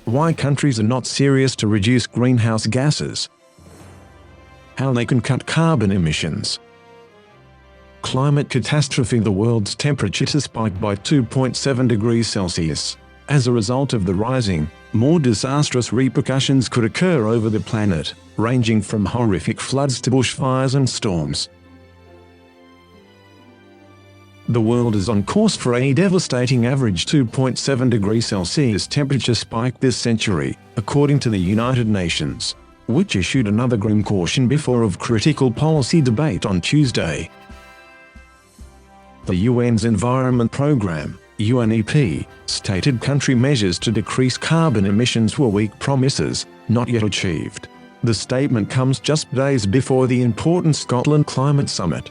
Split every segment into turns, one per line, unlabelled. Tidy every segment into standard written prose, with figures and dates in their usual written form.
Why countries are not serious to reduce greenhouse gases. How they can cut carbon emissions. Climate catastrophe. The world's temperature to spike by 2.7 degrees Celsius. As a result of the rising, more disastrous repercussions could occur over the planet, ranging from horrific floods to bushfires and storms. The world is on course for a devastating average 2.7 degrees Celsius temperature spike this century, according to the United Nations, which issued another grim caution before of critical policy debate on Tuesday. The UN's Environment Programme, UNEP, stated country measures to decrease carbon emissions were weak promises, not yet achieved. The statement comes just days before the important Scotland Climate Summit.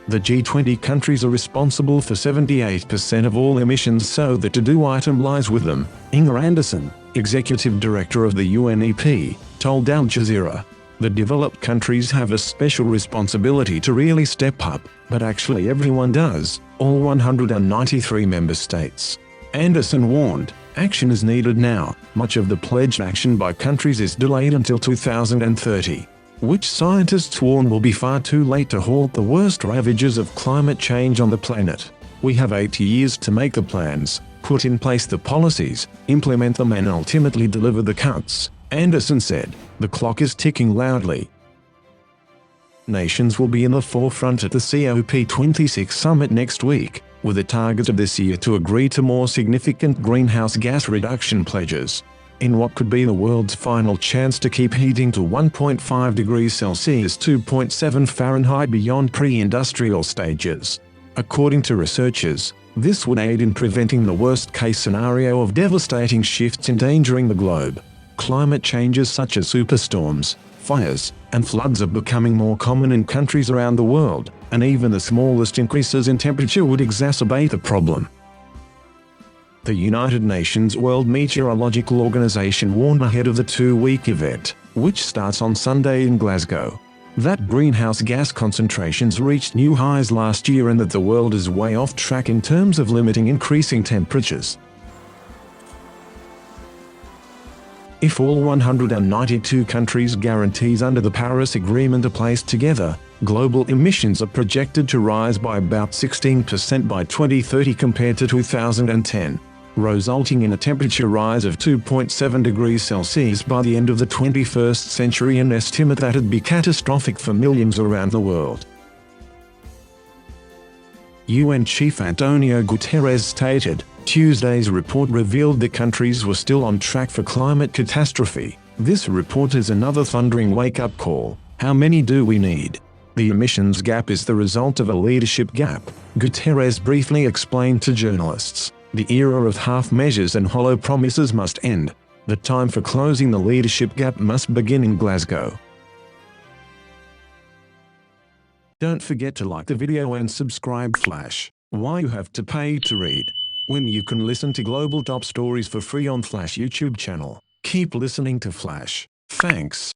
The G20 countries are responsible for 78% of all emissions, so the to-do item lies with them, Inger Anderson, executive director of the UNEP, told Al Jazeera. The developed countries have a special responsibility to really step up, but actually everyone does, all 193 member states. Anderson warned, action is needed now. Much of the pledged action by countries is delayed until 2030, which scientists warn will be far too late to halt the worst ravages of climate change on the planet. We have 8 years to make the plans, put in place the policies, implement them and ultimately deliver the cuts, Anderson said. The clock is ticking loudly. Nations will be in the forefront at the COP26 summit next week, with a target of this year to agree to more significant greenhouse gas reduction pledges, in what could be the world's final chance to keep heating to 1.5 degrees Celsius (2.7 Fahrenheit) beyond pre-industrial stages. According to researchers, this would aid in preventing the worst-case scenario of devastating shifts endangering the globe. Climate changes such as superstorms, fires, and floods are becoming more common in countries around the world, and even the smallest increases in temperature would exacerbate the problem. The United Nations World Meteorological Organization warned ahead of the 2-week event, which starts on Sunday in Glasgow, that greenhouse gas concentrations reached new highs last year and that the world is way off track in terms of limiting increasing temperatures. If all 192 countries' guarantees under the Paris Agreement are placed together, global emissions are projected to rise by about 16% by 2030 compared to 2010, resulting in a temperature rise of 2.7 degrees Celsius by the end of the 21st century, an estimate that'd be catastrophic for millions around the world. UN Chief Antonio Gutteres stated, Tuesday's report revealed that countries were still on track for climate catastrophe. This report is another thundering wake-up call. How many do we need? The emissions gap is the result of a leadership gap, Gutteres briefly explained to journalists. The era of half measures and hollow promises must end. The time for closing the leadership gap must begin in Glasgow. Don't forget to like the video and subscribe. Flash. Why you have to pay to read, when you can listen to global top stories for free on Flash YouTube channel. Keep listening to Flash. Thanks.